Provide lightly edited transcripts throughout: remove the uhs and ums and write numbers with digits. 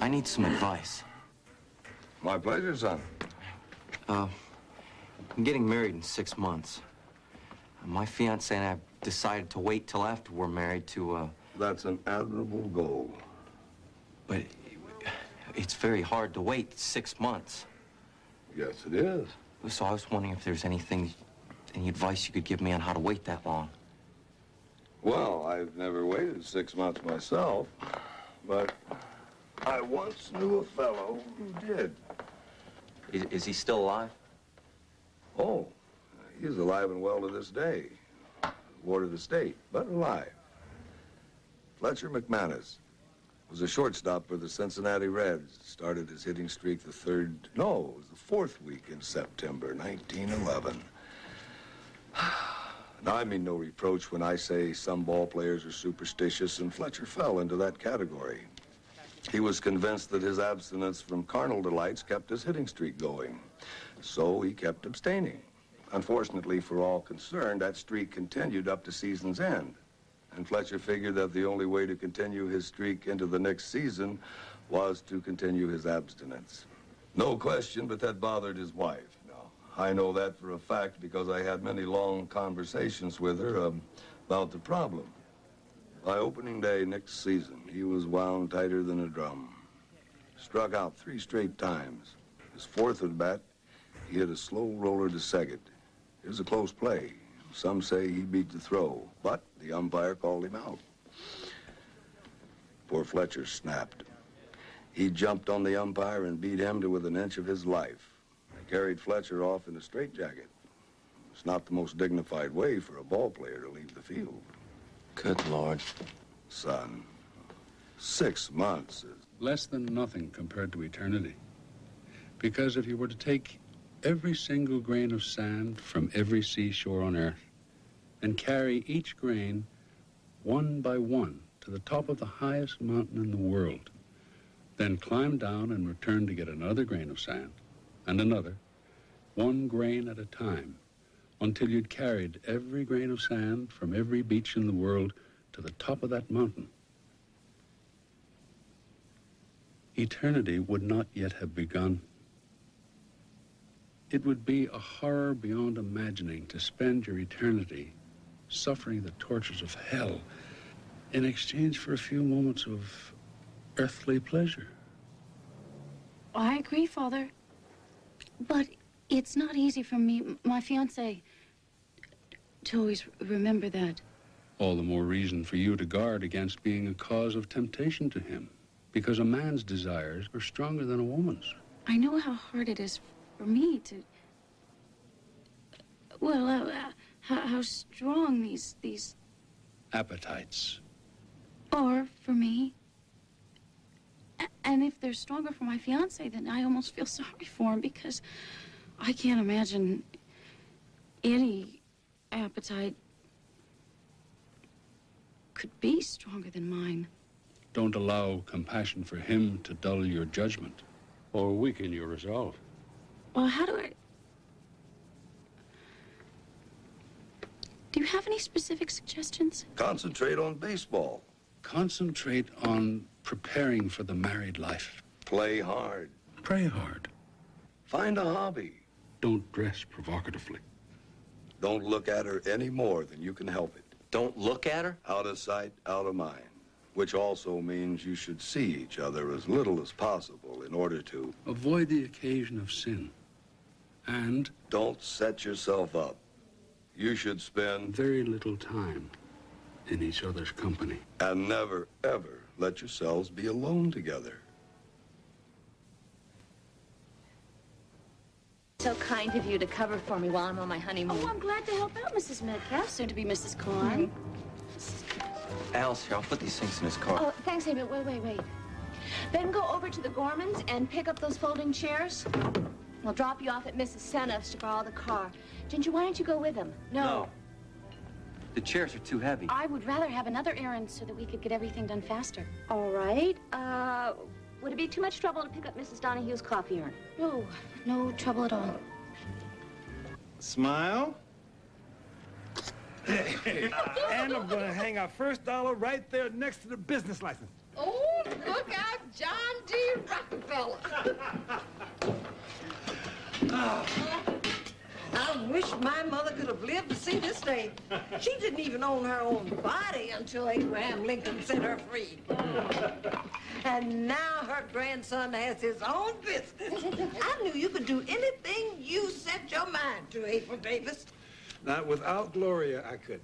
I need some advice. My pleasure, son. I'm getting married in 6 months. My fiancée and I have decided to wait till after we're married to, That's an admirable goal. But it's very hard to wait 6 months. Yes, it is. So I was wondering if there's any advice you could give me on how to wait that long. Well, I've never waited 6 months myself, but I once knew a fellow who did. Is he still alive? Oh, he's alive and well to this day. Ward of the state, but alive. Fletcher McManus was a shortstop for the Cincinnati Reds. Started his hitting streak it was the fourth week in September, 1911. Now, I mean no reproach when I say some ball players are superstitious, and Fletcher fell into that category. He was convinced that his abstinence from carnal delights kept his hitting streak going, so he kept abstaining. Unfortunately for all concerned, that streak continued up to season's end, and Fletcher figured that the only way to continue his streak into the next season was to continue his abstinence. No question, but that bothered his wife. I know that for a fact because I had many long conversations with her about the problem. By opening day next season, he was wound tighter than a drum. Struck out 3 straight times. His fourth at bat, he hit a slow roller to second. It was a close play. Some say he beat the throw, but the umpire called him out. Poor Fletcher snapped. He jumped on the umpire and beat him to within an inch of his life. Carried Fletcher off in a straitjacket. It's not the most dignified way for a ball player to leave the field. Good Lord. Son, 6 months is... Less than nothing compared to eternity. Because if you were to take every single grain of sand from every seashore on Earth and carry each grain one by one to the top of the highest mountain in the world, then climb down and return to get another grain of sand, and another, one grain at a time, until you'd carried every grain of sand from every beach in the world to the top of that mountain. Eternity would not yet have begun. It would be a horror beyond imagining to spend your eternity suffering the tortures of hell in exchange for a few moments of earthly pleasure. I agree, Father. But it's not easy for me, my fiancé, to always remember that. All the more reason for you to guard against being a cause of temptation to him, because a man's desires are stronger than a woman's. I know how hard it is for me to... Well, how strong these... Appetites. Are for me. And if they're stronger for my fiancé, then I almost feel sorry for him because I can't imagine any appetite could be stronger than mine. Don't allow compassion for him to dull your judgment or weaken your resolve. Well, how do I... Do you have any specific suggestions? Concentrate on baseball. Concentrate on preparing for the married life. Play hard. Pray hard. Find a hobby. Don't dress provocatively. Don't look at her any more than you can help it. Don't look at her? Out of sight, out of mind. Which also means you should see each other as little as possible in order to... Avoid the occasion of sin. And... Don't set yourself up. You should spend... very little time in each other's company. And never, ever let yourselves be alone together. So kind of you to cover for me while I'm on my honeymoon. Oh, I'm glad to help out, Mrs. Metcalf, soon to be Mrs. Corn. Alice, here, I'll put these things in his car. Oh, thanks, Amy. Wait. Then go over to the Gormans and pick up those folding chairs. I'll drop you off at Mrs. Seneff's to borrow the car. Ginger, why don't you go with him? No. The chairs are too heavy. I would rather have another errand so that we could get everything done faster. All right. Would it be too much trouble to pick up Mrs. Donahue's coffee urn? No, no trouble at all. Smile. And I'm going to hang our first dollar right there next to the business license. Oh, look out, John D. fella. I wish my mother could have lived to see this day. She didn't even own her own body until Abraham Lincoln set her free. And now her grandson has his own business. I knew you could do anything you set your mind to, April Davis. Not without Gloria, I couldn't.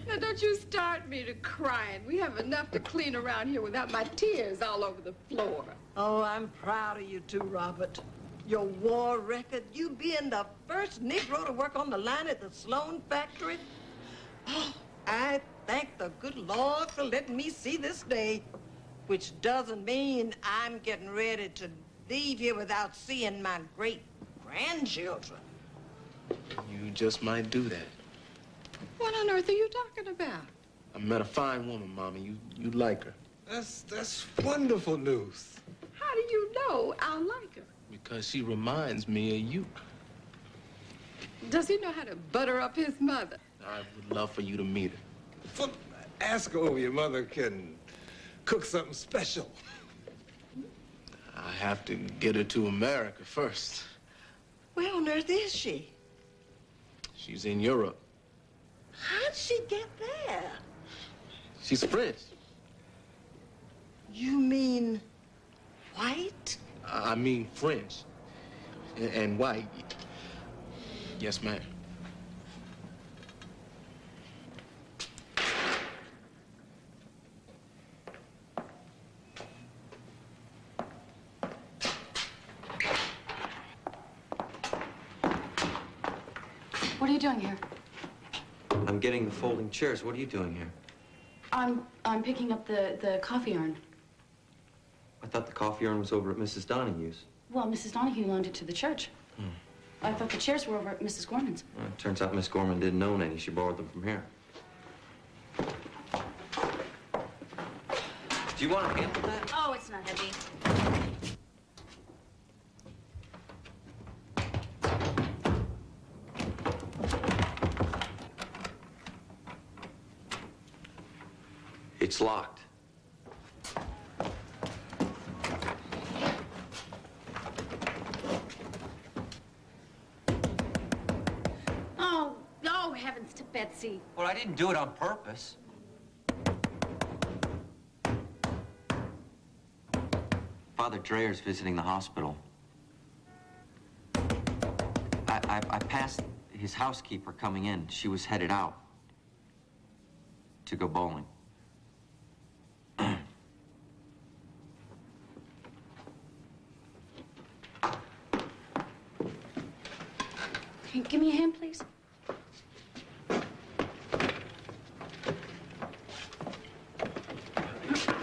Now, don't you start me to crying. We have enough to clean around here without my tears all over the floor. Oh, I'm proud of you too, Robert. Your war record, you being the first Negro to work on the line at the Sloan factory. Oh, I thank the good Lord for letting me see this day, which doesn't mean I'm getting ready to leave here without seeing my great-grandchildren. You just might do that. What on earth are you talking about? I met a fine woman, Mommy. You'd like her. That's wonderful news. How do you know I'll like her? Because she reminds me of you. Does he know how to butter up his mother? I would love for you to meet her. Well, ask her if your mother can cook something special. I have to get her to America first. Where on earth is she? She's in Europe. How'd she get there? She's French. You mean white? I mean French. And white. Yes, ma'am. What are you doing here? I'm getting the folding chairs. What are you doing here? I'm picking up the coffee urn. I thought the coffee urn was over at Mrs. Donahue's. Well, Mrs. Donahue loaned it to the church. I thought the chairs were over at Mrs. Gorman's. Well, it turns out Miss Gorman didn't own any. She borrowed them from here. Do you want to handle that? Oh, it's not heavy. It's locked. Oh, heavens to Betsy. Well, I didn't do it on purpose. Father Dreyer's visiting the hospital. I passed his housekeeper coming in. She was headed out to go bowling. Can you give me a hand, please?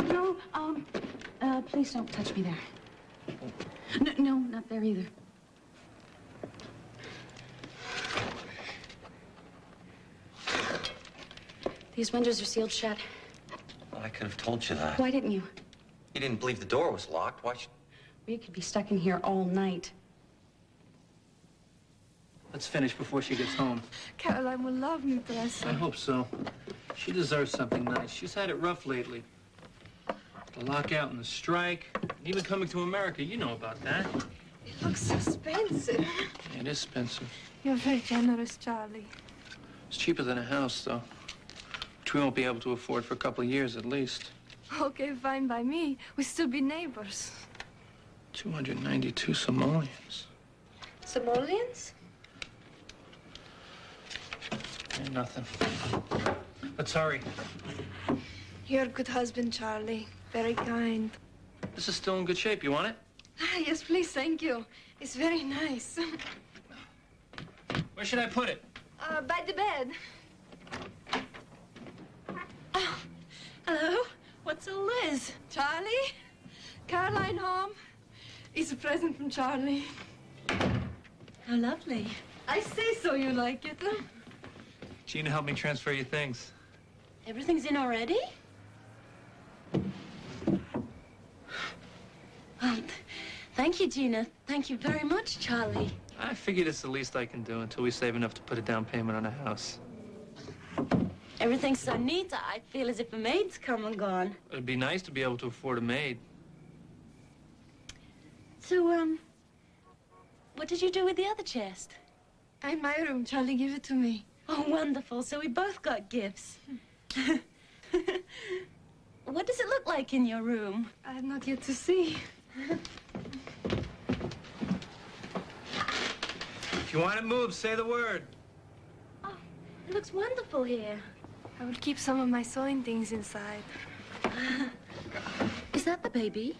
No, please don't touch me there. No, not there either. These windows are sealed shut. Well, I could have told you that. Why didn't you? You didn't believe the door was locked. Why should... We could be stuck in here all night. Let's finish before she gets home. Caroline will love me, bless her. I hope so. She deserves something nice. She's had it rough lately. The lockout and the strike, and even coming to America, you know about that. It looks expensive. It is expensive. You're very generous, Charlie. It's cheaper than a house, though, which we won't be able to afford for a couple of years at least. Okay, fine by me. We'll still be neighbors. 292 Somalians. Somalians? Ain't nothing. But sorry. You're a good husband, Charlie. Very kind. This is still in good shape. You want it? Ah, yes, please, thank you. It's very nice. Where should I put it? By the bed. Oh, hello. What's all this? Charlie? Caroline home? It's a present from Charlie. How lovely. I say so, you like it, huh? Gina helped me transfer your things. Everything's in already? Well, thank you, Gina. Thank you very much, Charlie. I figured it's the least I can do until we save enough to put a down payment on a house. Everything's so neat, I feel as if a maid's come and gone. It'd be nice to be able to afford a maid. So, what did you do with the other chest? In my room. Charlie gave it to me. Oh, wonderful. So we both got gifts. What does it look like in your room? I have not yet to see. If you want it moved, say the word. Oh, it looks wonderful here. I will keep some of my sewing things inside. Is that the baby?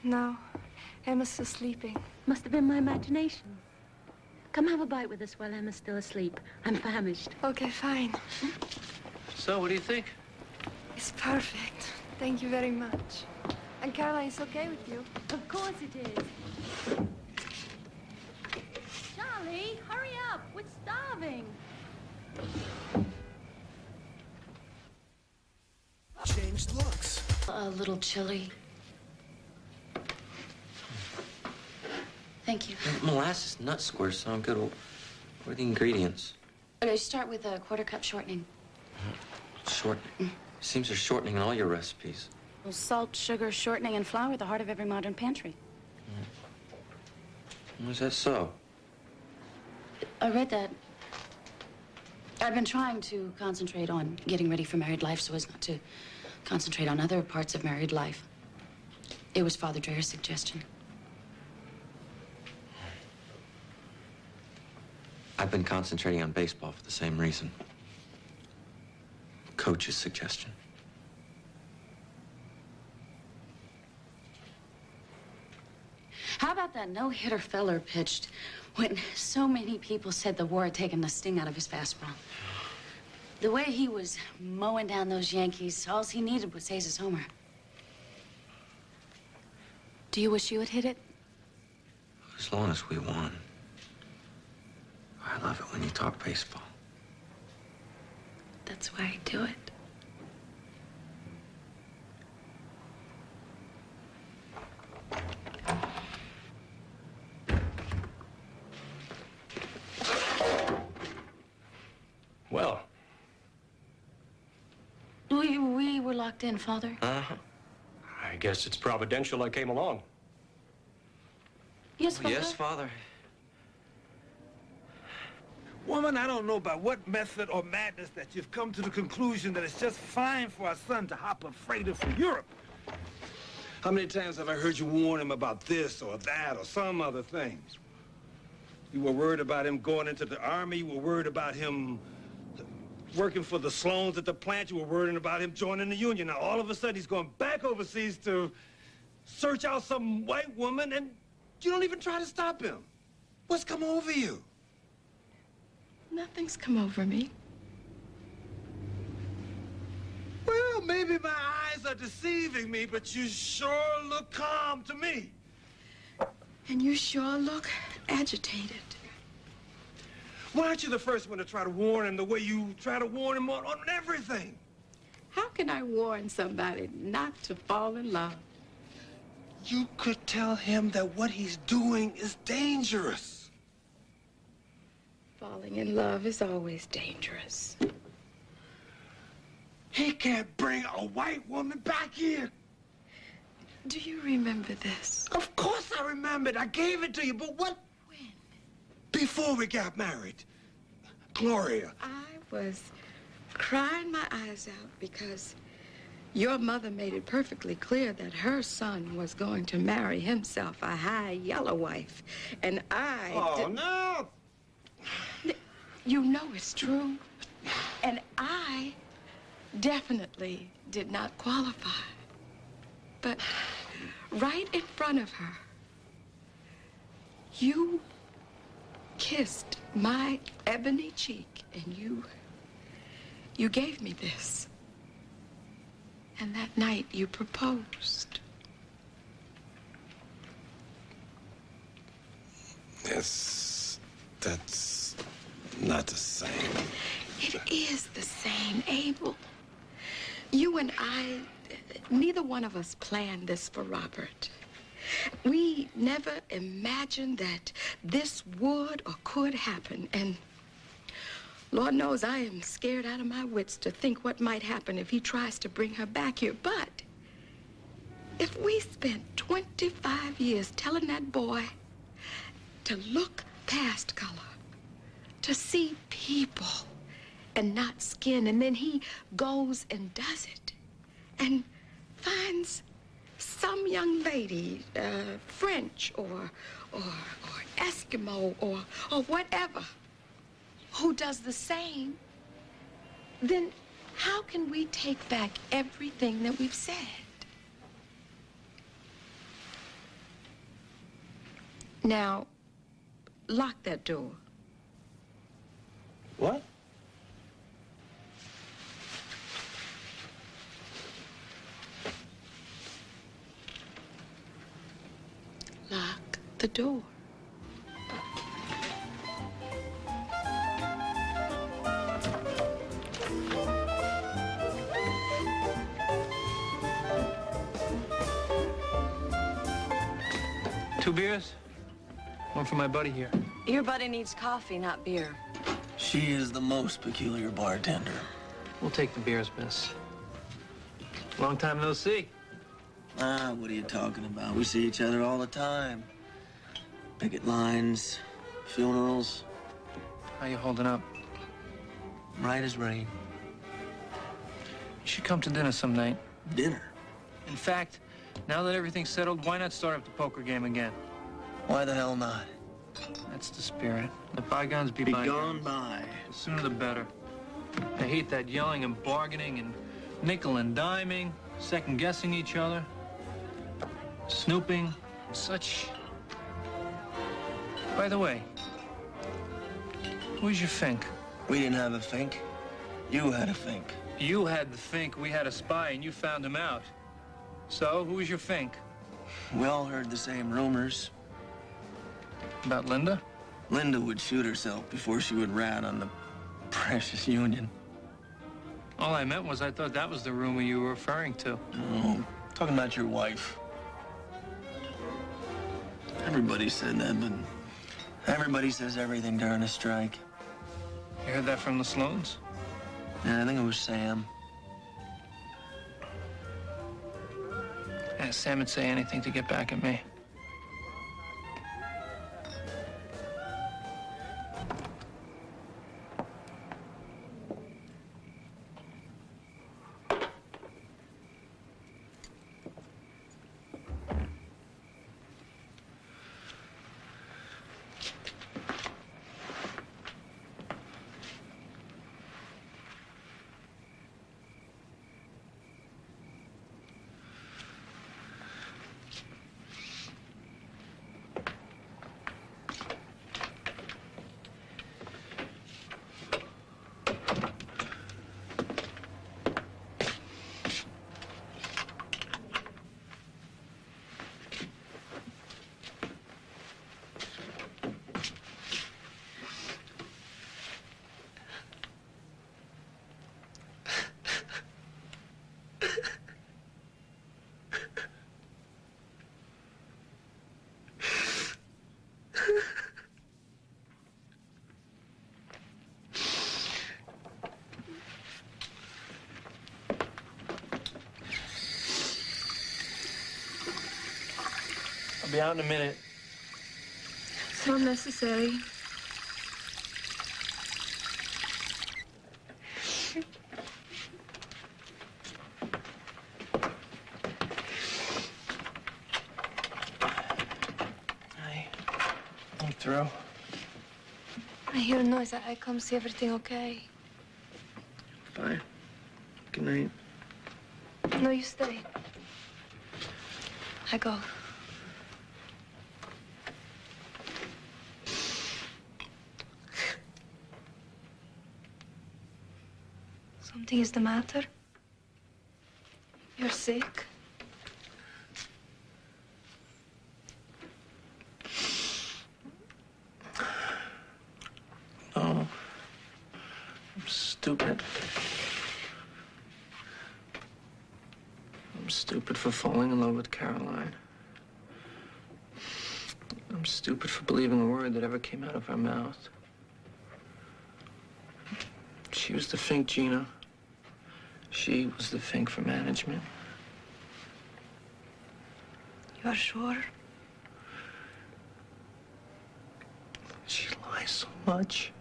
No, Emma's still sleeping. Must have been my imagination. Come have a bite with us while Emma's still asleep. I'm famished. Okay, fine. So, what do you think? It's perfect. Thank you very much. And Caroline, it's okay with you? Of course it is. Charlie, hurry up. We're starving. Changed looks. A little chilly. Thank you. Molasses nut squares sound good. What are the ingredients? I start with a 1/4 cup shortening. Shortening. Seems there's shortening in all your recipes. Well, salt, sugar, shortening, and flour, the heart of every modern pantry. Is that so? I read that. I've been trying to concentrate on getting ready for married life so as not to concentrate on other parts of married life. It was Father Dreyer's suggestion. I've been concentrating on baseball for the same reason. Coach's suggestion. How about that no-hitter Feller pitched when so many people said the war had taken the sting out of his fastball? The way he was mowing down those Yankees, all he needed was Hayes' homer. Do you wish you had hit it? As long as we won. I love it when you talk baseball. That's why I do it. Well. We were locked in, Father. Uh-huh. I guess it's providential I came along. Yes, Father. Yes, Father. Woman, I don't know by what method or madness that you've come to the conclusion that it's just fine for our son to hop a freighter for Europe. How many times have I heard you warn him about this or that or some other thing? You were worried about him going into the army. You were worried about him working for the Sloans at the plant. You were worried about him joining the union. Now, all of a sudden, he's going back overseas to search out some white woman, and you don't even try to stop him. What's come over you? Nothing's come over me. Well, maybe my eyes are deceiving me, but you sure look calm to me. And you sure look agitated. Why aren't you the first one to try to warn him the way you try to warn him on everything? How can I warn somebody not to fall in love? You could tell him that what he's doing is dangerous. Falling in love is always dangerous. He can't bring a white woman back here. Do you remember this? Of course I remembered. I gave it to you, but what? When? Before we got married. Gloria. I was crying my eyes out because your mother made it perfectly clear that her son was going to marry himself a high yellow wife. And I... Oh, no! You know it's true. And I definitely did not qualify. But right in front of her, you kissed my ebony cheek, and you gave me this. And that night you proposed. Yes, that's not the same. It is the same, Abel. You and I, neither one of us planned this for Robert. We never imagined that this would or could happen. And Lord knows I am scared out of my wits to think what might happen if he tries to bring her back here. But if we spent 25 years telling that boy to look past color, to see people and not skin, and then he goes and does it and finds some young lady, French or Eskimo or whatever, who does the same, then how can we take back everything that we've said? Now, lock that door. What? Lock the door. Two beers? One for my buddy here. Your buddy needs coffee, not beer. She is the most peculiar bartender. We'll take the beers, miss. Long time no see. Ah, what are you talking about? We see each other all the time. Picket lines, funerals. How you holding up? Right as rain. You should come to dinner some night. Dinner? In fact, now that everything's settled, why not start up the poker game again? Why the hell not? That's the spirit. Let bygones be Be bygones. gone by. The sooner the better. I hate that yelling and bargaining and nickel and diming, second-guessing each other, snooping, such... By the way, who's your Fink? We didn't have a Fink. You had a Fink. You had the Fink, we had a spy, and you found him out. So, who was your Fink? We all heard the same rumors. About Linda? Linda would shoot herself before she would rat on the precious Union. All I meant was I thought that was the rumor you were referring to. No, talking about your wife. Everybody said that, but everybody says everything during a strike. You heard that from the Sloans? Yeah, I think it was Sam. Ask Sam would say anything to get back at me. I'll be out in a minute. It's not necessary. I'm through. I hear a noise. I come see everything okay. Fine. Good night. No, you stay. I go. Something is the matter? You're sick? No. I'm stupid. I'm stupid for falling in love with Caroline. I'm stupid for believing a word that ever came out of her mouth. She was the Fink, Gina. She was the Fink for management. You're sure? She lies so much.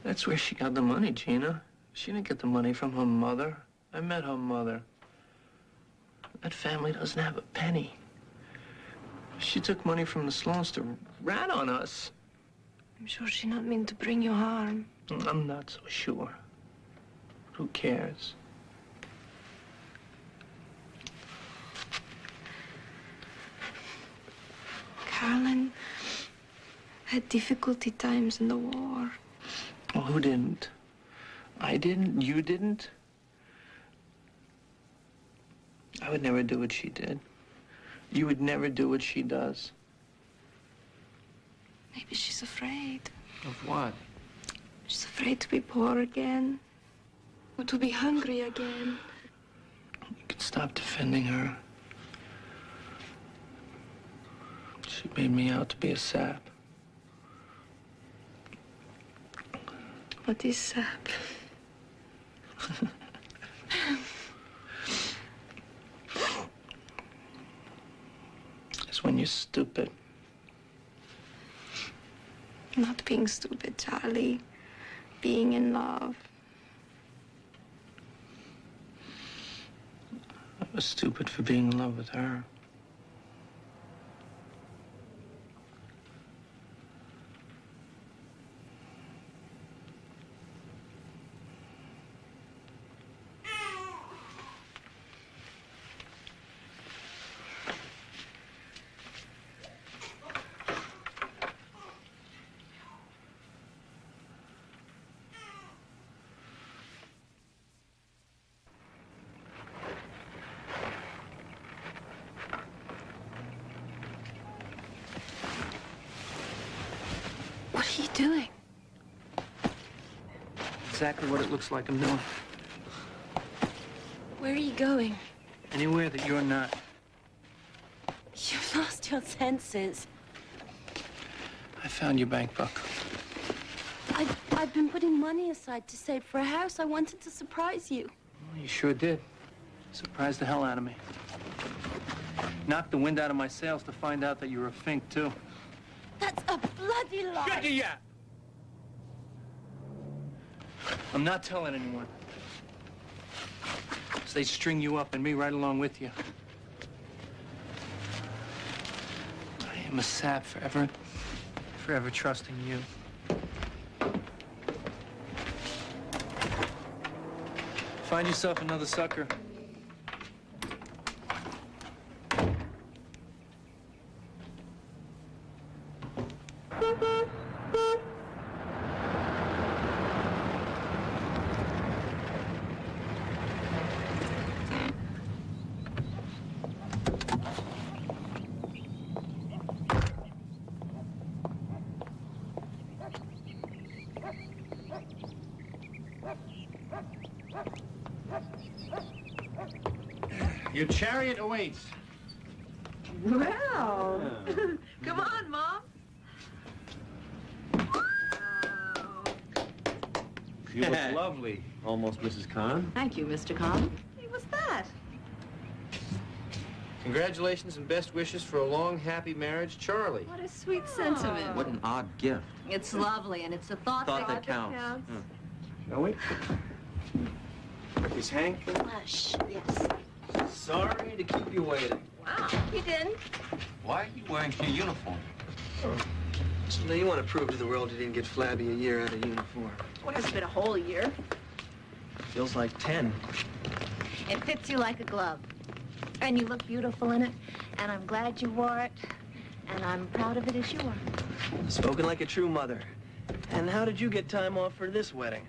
That's where she got the money, Gina. She didn't get the money from her mother. I met her mother. That family doesn't have a penny. She took money from the Sloans to rat on us. I'm sure she not mean to bring you harm. I'm not so sure. Who cares? Carolyn had difficulty times in the war. Well, who didn't? I didn't. You didn't. I would never do what she did. You would never do what she does. Maybe she's afraid. Of what? She's afraid to be poor again. Or to be hungry again. You can stop defending her. She made me out to be a sap. What is sap? It's when you're stupid. Not being stupid, Charlie. Being in love. I was stupid for being in love with her. What are you doing? Exactly what it looks like I'm doing. Where are you going? Anywhere that you're not. You've lost your senses. I found your bank book. I've been putting money aside to save for a house. I wanted to surprise you. Well, you sure did. Surprised the hell out of me. Knocked the wind out of my sails to find out that you were a Fink, too. That's a bloody lie. Yeah. I'm not telling anyone. So they string you up and me right along with you. I am a sap forever trusting you. Find yourself another sucker. Your chariot awaits. Well, come on, Mom. You look lovely, almost Mrs. Khan. Thank you, Mr. Khan. Hey, what's that? Congratulations and best wishes for a long, happy marriage, Charlie. What a sweet sentiment. What an odd gift. It's lovely, and it's a thought That counts. Shall we? Is Hank? Shh, yes. Sorry to keep you waiting. Wow, he didn't. Why are you wearing your uniform? So now you want to prove to the world you didn't get flabby a year out of uniform. Well, it's been a whole year. Feels like 10. It fits you like a glove. And you look beautiful in it. And I'm glad you wore it. And I'm proud of it as you are. Spoken like a true mother. And how did you get time off for this wedding?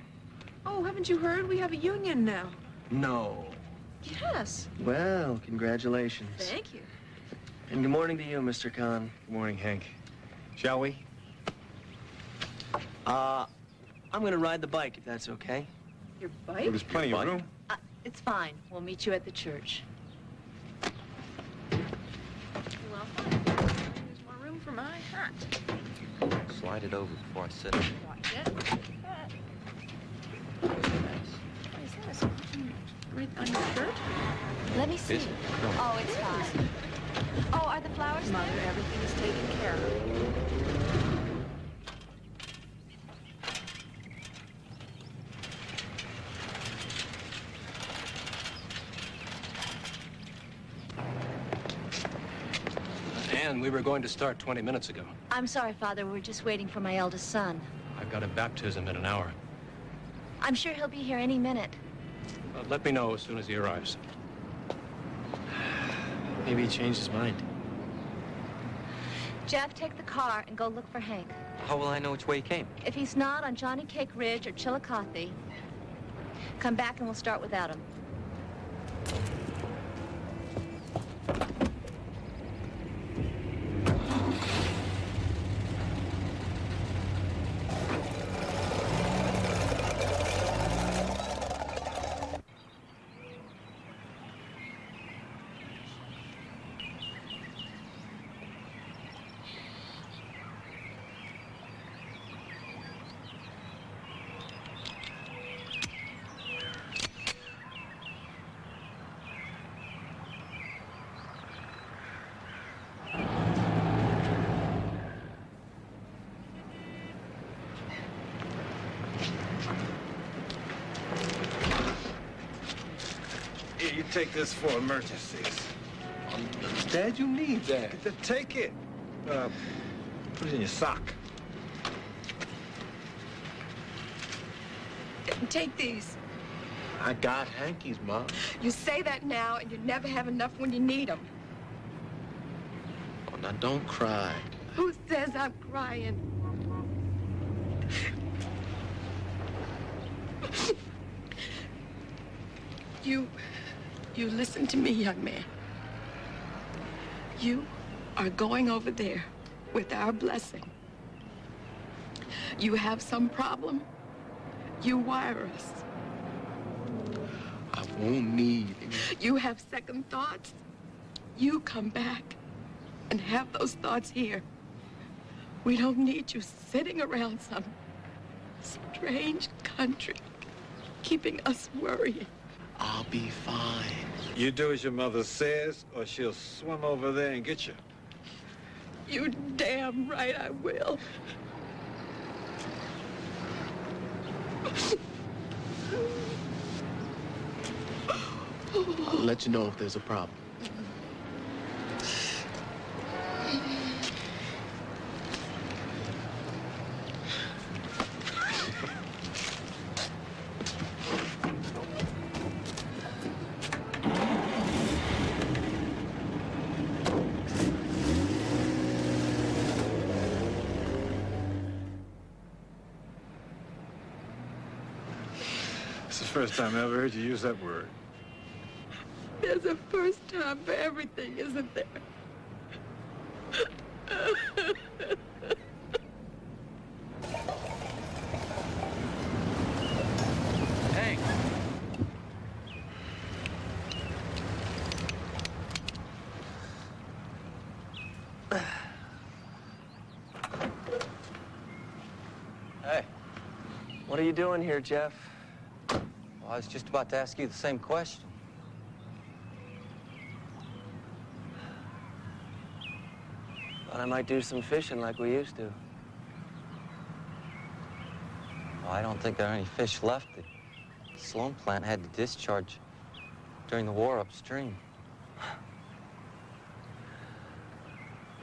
Oh, haven't you heard? We have a union now. No. Yes. Well, congratulations. Thank you. And good morning to you, Mr. Khan. Good morning, Hank. Shall we? I'm gonna ride the bike, if that's okay. Your bike? There's plenty of room. It's fine. We'll meet you at the church. Well, fine. for my hat. Slide it over before I sit. Watch it. What is this? Right on your shirt? Let me see. Is it? No. Oh, it's fine. Oh, are the flowers Mother, there? everything is taken care of. Anne, we were going to start 20 minutes ago. I'm sorry, Father. We're just waiting for my eldest son. I've got a baptism in an hour. I'm sure he'll be here any minute. Let me know as soon as he arrives. Maybe he changed his mind. Jeff, take the car and go look for Hank. How will I know which way he came? If he's not on Johnny Cake Ridge or Chillicothe, come back and we'll start without him. Here, you take this for emergencies. Dad, you need that. Take it. Put it in your sock. Take these. I got hankies, Mom. You say that now, and you never have enough when you need them. Oh, now don't cry. Who says I'm crying? You listen to me, young man. You are going over there with our blessing. You have some problem, you wire us. I won't need any. You have second thoughts, you come back and have those thoughts here. We don't need you sitting around some strange country, keeping us worrying. I'll be fine. You do as your mother says, or she'll swim over there and get you. You damn right I will. I'll let you know if there's a problem. It's the first time I ever heard you use that word. There's a first time for everything, isn't there? Hank! Hey. What are you doing here, Jeff? Well, I was just about to ask you the same question. Thought I might do some fishing like we used to. Well, I don't think there are any fish left. The Sloan plant had to discharge during the war upstream.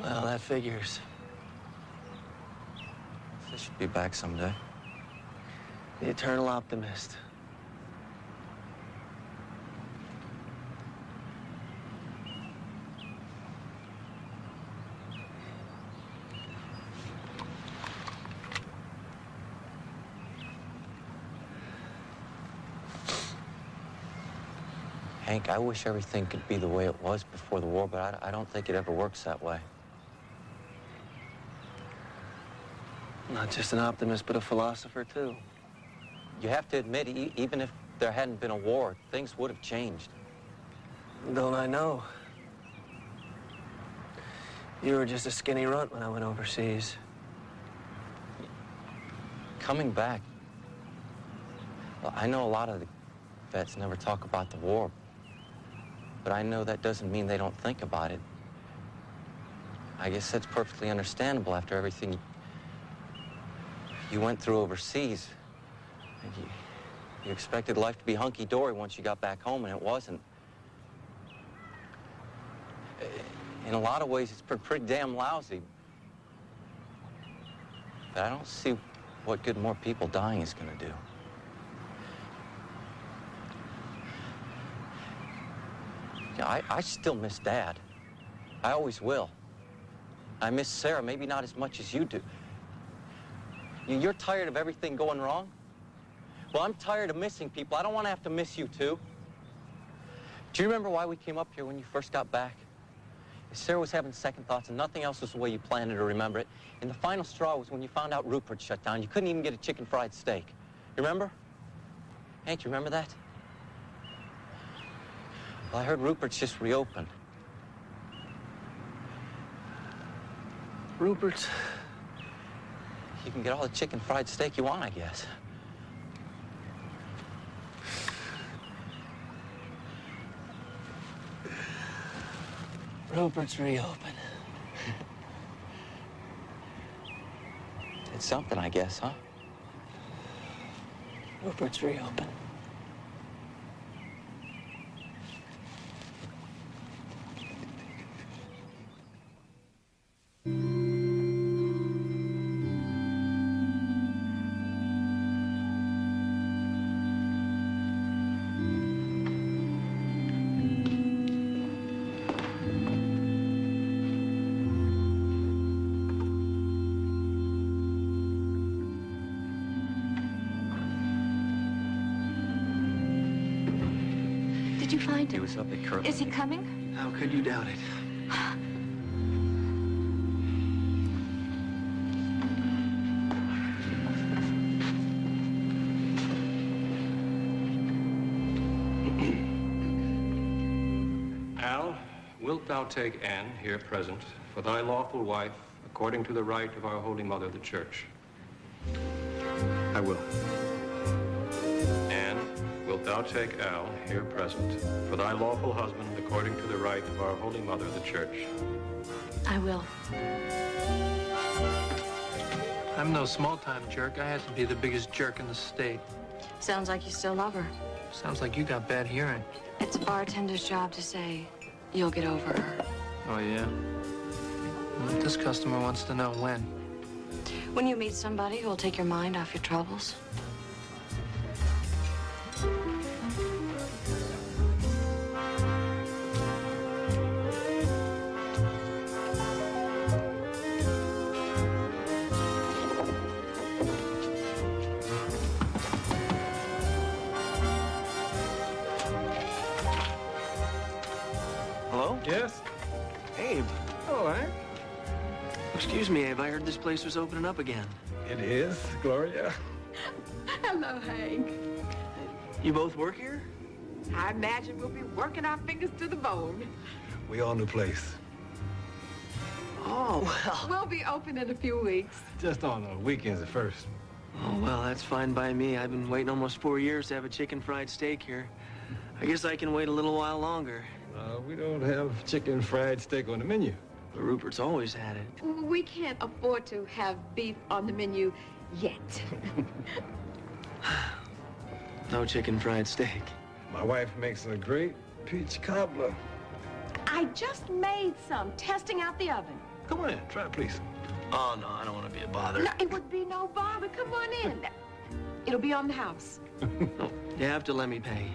Well, that figures. Fish should be back someday. The eternal optimist. Hank, I wish everything could be the way it was before the war, but I don't think it ever works that way. Not just an optimist, but a philosopher, too. You have to admit, even if there hadn't been a war, things would have changed. Don't I know? You were just a skinny runt when I went overseas. Coming back, well, I know a lot of the vets never talk about the war, but I know that doesn't mean they don't think about it. I guess that's perfectly understandable after everything you went through overseas. You expected life to be hunky-dory once you got back home, and it wasn't. In a lot of ways, it's pretty damn lousy. But I don't see what good more people dying is going to do. Yeah, I still miss Dad. I always will. I miss Sarah, maybe not as much as you do. You're tired of everything going wrong? Well, I'm tired of missing people. I don't want to have to miss you, too. Do you remember why we came up here when you first got back? Sarah was having second thoughts, and nothing else was the way you planned it or remember it. And the final straw was when you found out Rupert shut down. You couldn't even get a chicken fried steak. You remember? Hank, you remember that? Well, I heard Rupert's just reopened. Rupert's? You can get all the chicken fried steak you want, I guess. Rupert's reopened. It's something, I guess, huh? Rupert's reopened. Did you find him? He was up at Kirk. Is he coming? How could you doubt it? Al, wilt thou take Anne, here present, for thy lawful wife, according to the right of our Holy Mother, the Church? I will. Anne, wilt thou take Al, here present, for thy lawful husband, according to the right of our Holy Mother, the Church? I will. I'm no small-time jerk. I have to be the biggest jerk in the state. Sounds like you still love her. Sounds like you got bad hearing. It's a bartender's job to say you'll get over her. Oh, yeah? Well, this customer wants to know when. When you meet somebody who will take your mind off your troubles. Hello? Yes? Abe. Oh, Hank. Excuse me, Abe. I heard this place was opening up again. It is, Gloria. Hello, Hank. You both work here? I imagine we'll be working our fingers to the bone. We all new place. Oh, well. We'll be open in a few weeks. Just on the weekends at first. Oh, well, that's fine by me. I've been waiting almost 4 years to have a chicken fried steak here. I guess I can wait a little while longer. We don't have chicken fried steak on the menu. But Rupert's always had it. We can't afford to have beef on the menu yet. No chicken fried steak. My wife makes a great peach cobbler. I just made some, testing out the oven. Come on in, try it, please. Oh, no, I don't want to be a bother. No, it would be no bother. Come on in. It'll be on the house. No, you have to let me pay.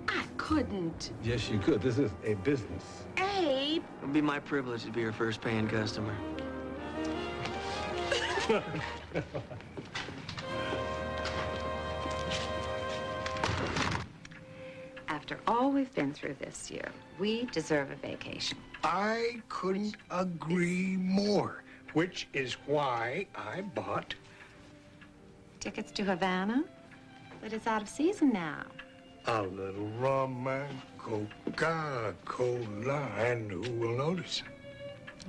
I couldn't. Yes, you could. This is a business. Abe. It'll be my privilege to be your first paying customer. After all we've been through this year, we deserve a vacation. I couldn't agree more, which is why I bought Tickets to Havana? But it's out of season now. a little rum and Coca-Cola, and who will notice?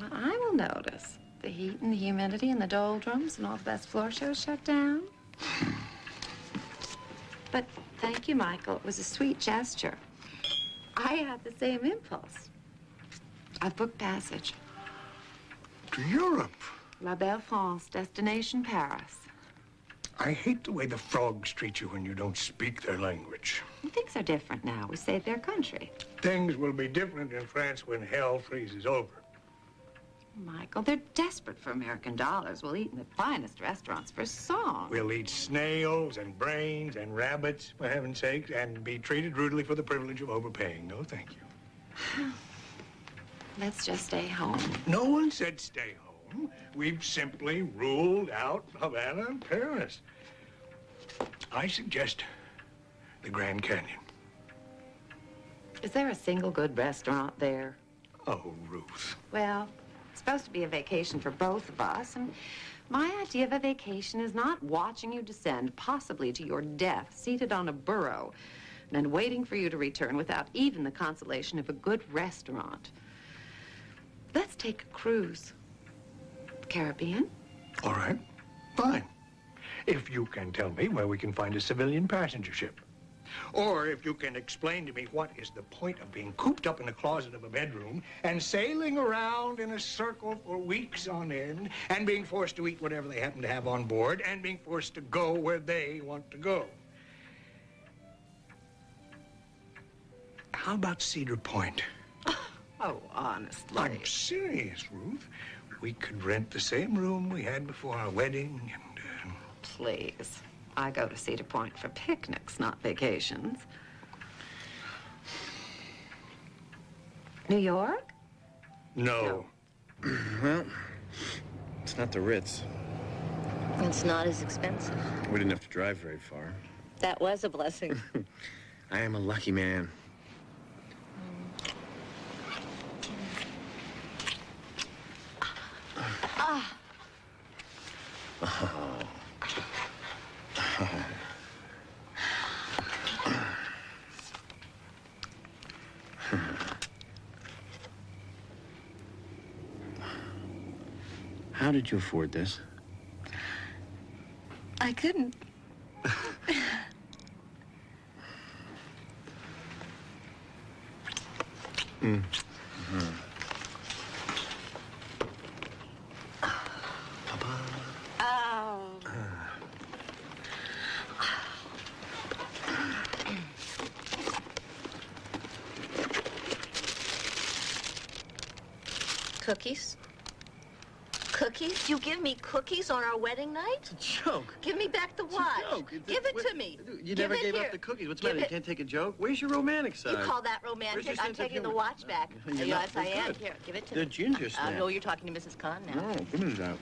Well, I will notice. The heat and the humidity and the doldrums and all the best floor shows shut down. But thank you, Michael. It was a sweet gesture. I had the same impulse. I've booked passage. To Europe? La Belle France, destination Paris. I hate the way the frogs treat you when you don't speak their language. Things are different now. We save their country. Things will be different in France when hell freezes over. Michael, they're desperate for American dollars. We'll eat in the finest restaurants for song. We'll eat snails and brains and rabbits, for heaven's sake, and be treated rudely for the privilege of overpaying. No, thank you. Let's just stay home. No one said stay home. We've simply ruled out Havana and Paris. I suggest the Grand Canyon. Is there a single good restaurant there? Oh, Ruth. Well, it's supposed to be a vacation for both of us, and my idea of a vacation is not watching you descend, possibly to your death, seated on a burro, and then waiting for you to return without even the consolation of a good restaurant. Let's take a cruise. Caribbean? All right, fine. If you can tell me where we can find a civilian passenger ship. Or if you can explain to me what is the point of being cooped up in the closet of a bedroom and sailing around in a circle for weeks on end and being forced to eat whatever they happen to have on board and being forced to go where they want to go. How about Cedar Point? Oh, honestly. I'm serious, Ruth. We could rent the same room we had before our wedding and... Please. I go to Cedar Point for picnics, not vacations. New York? No. Well, it's not the Ritz. It's not as expensive. We didn't have to drive very far. That was a blessing. I am a lucky man. Ah. Oh. How did you afford this? I couldn't. Cookies? Cookies? You give me cookies on our wedding night? It's a joke. Give me back the watch. It's a joke. Give it to me. You Give never it gave here. up the cookies. What's the matter? Give You it- can't take a joke? Where's your romantic side? You call that Where's romantic? your I'm sense of taking the humor? watch back. You're Yes, not I very am. good. Here, give it to The me. ginger snap. No, you're talking to Mrs. Khan now. No, give me that.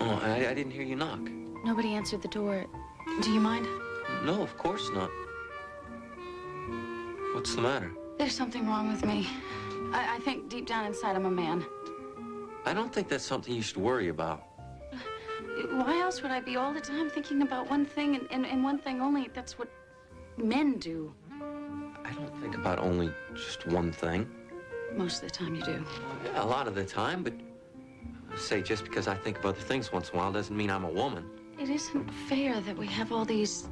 Oh, I didn't hear you knock. Nobody answered the door. Do you mind? No, of course not. What's the matter? There's something wrong with me. I think deep down inside I'm a man. I don't think that's something you should worry about. Why else would I be all the time thinking about one thing and one thing only? That's what men do. I don't think about only just one thing. Most of the time you do. Yeah, a lot of the time, but say just because I think of other things once in a while doesn't mean I'm a woman. It isn't fair that we have all these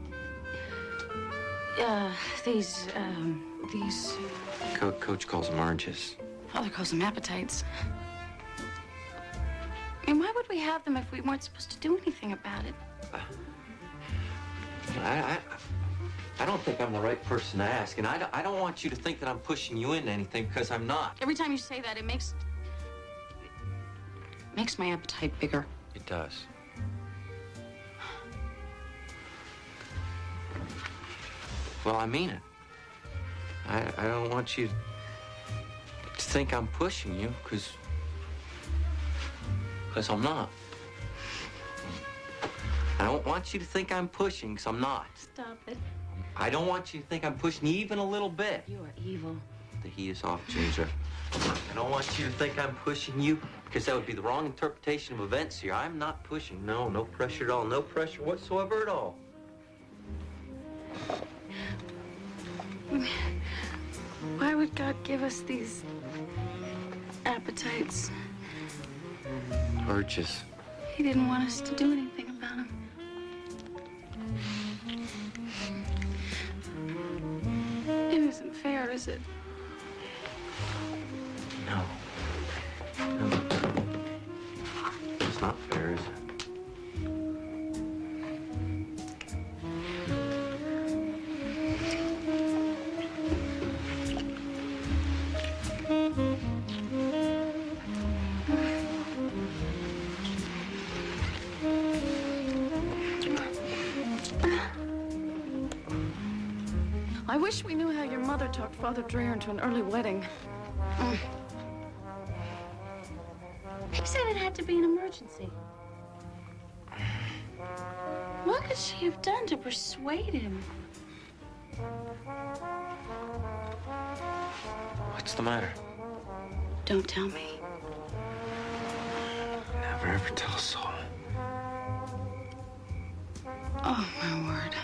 Coach calls them oranges. Father calls them appetites. And why would we have them if we weren't supposed to do anything about it? I don't think I'm the right person to ask, and I don't want you to think that I'm pushing you into anything, because I'm not. Every time you say that, it makes my appetite bigger. It does. Well, I mean it. I don't want you to think I'm pushing you, because I'm not. I don't want you to think I'm pushing, because I'm not. Stop it. I don't want you to think I'm pushing you even a little bit. You are evil. The heat is off, Ginger. I don't want you to think I'm pushing you, because that would be the wrong interpretation of events here. I'm not pushing. No pressure at all. No pressure whatsoever at all. let God give us these appetites? Urges. He didn't want us to do anything about them. It isn't fair, is it? No. No. It's not fair, is it? I wish we knew how your mother talked Father Dreher into an early wedding. He said it had to be an emergency. What could she have done to persuade him? What's the matter? Don't tell me. Never ever tell a soul. Oh, my word.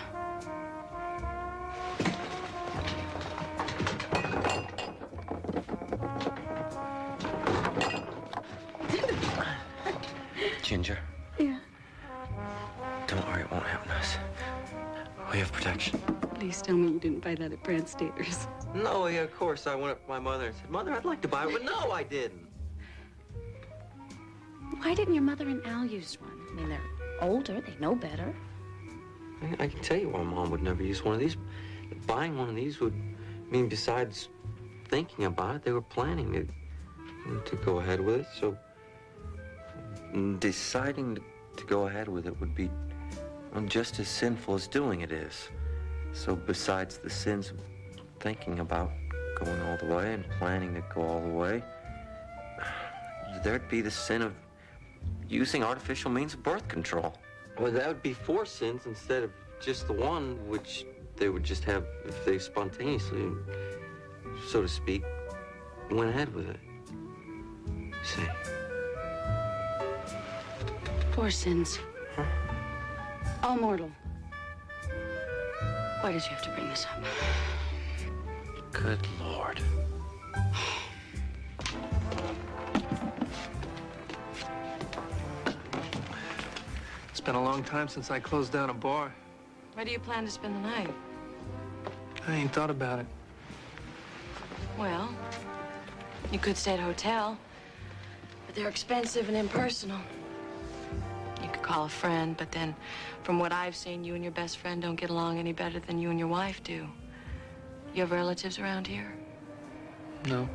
Ginger. Yeah. Don't worry, it won't happen to us. We have protection. Please tell me you didn't buy that at Brad Stater's. No, yeah, of course. I went up to my mother and said, Mother, I'd like to buy it. But no, I didn't. Why didn't your mother and Al use one? I mean, they're older. They know better. I can tell you why Mom would never use one of these. Buying one of these would mean, besides thinking about it, they were planning to go ahead with it. So deciding to go ahead with it would be just as sinful as doing it is. So besides the sins of thinking about going all the way and planning to go all the way, there'd be the sin of using artificial means of birth control. Well, that would be 4 sins instead of just the one, which they would just have if they spontaneously, so to speak, went ahead with it. See? 4 sins. Huh? All mortal. Why did you have to bring this up? Good Lord. It's been a long time since I closed down a bar. Where do you plan to spend the night? I ain't thought about it. Well, you could stay at a hotel, but they're expensive and impersonal. You could call a friend, but then, from what I've seen, you and your best friend don't get along any better than you and your wife do. You have relatives around here? No.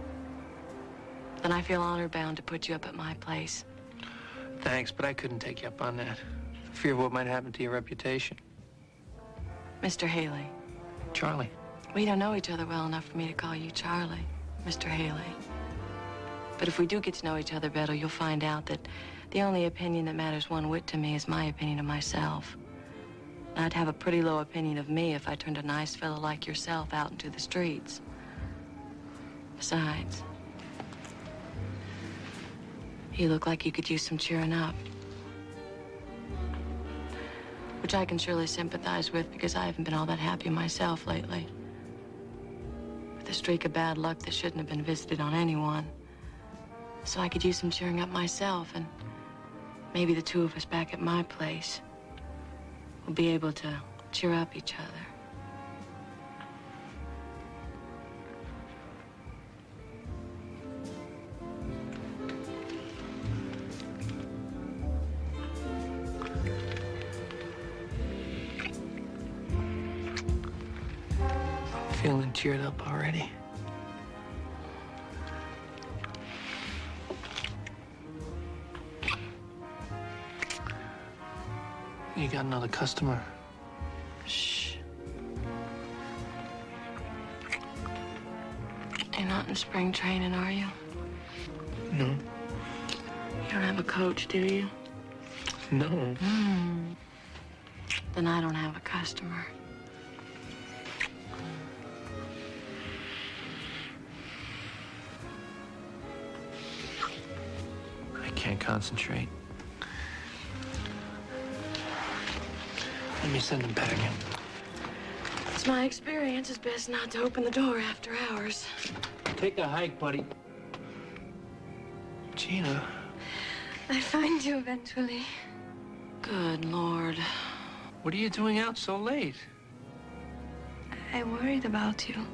Then I feel honor bound to put you up at my place. Thanks, but I couldn't take you up on that. For fear of what might happen to your reputation. Mr. Haley. Charlie. We don't know each other well enough for me to call you Charlie, Mr. Haley. But if we do get to know each other better, you'll find out that the only opinion that matters one whit to me is my opinion of myself. And I'd have a pretty low opinion of me if I turned a nice fellow like yourself out into the streets. Besides, you look like you could use some cheering up. Which I can surely sympathize with because I haven't been all that happy myself lately. With a streak of bad luck that shouldn't have been visited on anyone. So I could use some cheering up myself, and maybe the two of us back at my place will be able to cheer up each other. Feeling cheered up already. You got another customer. Shh. You're not in spring training, are you? No. You don't have a coach, do you? No. Then I don't have a customer. I can't concentrate. Let me send him packing. It's It's my experience. It's best not to open the door after hours. Take a hike, buddy. Gina. I find you eventually. Good Lord. What are you doing out so late? I worried about you.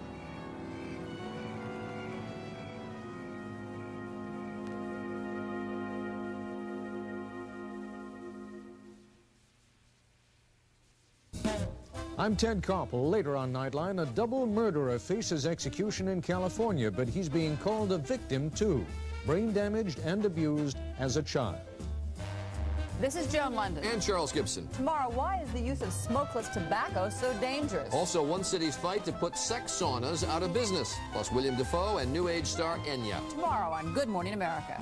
I'm Ted Koppel. Later on Nightline, a double murderer faces execution in California, but he's being called a victim, too. Brain damaged and abused as a child. This is Joan London. And Charles Gibson. Tomorrow, why is the use of smokeless tobacco so dangerous? Also, one city's fight to put sex saunas out of business. Plus, William Dafoe and New Age star Enya. Tomorrow on Good Morning America.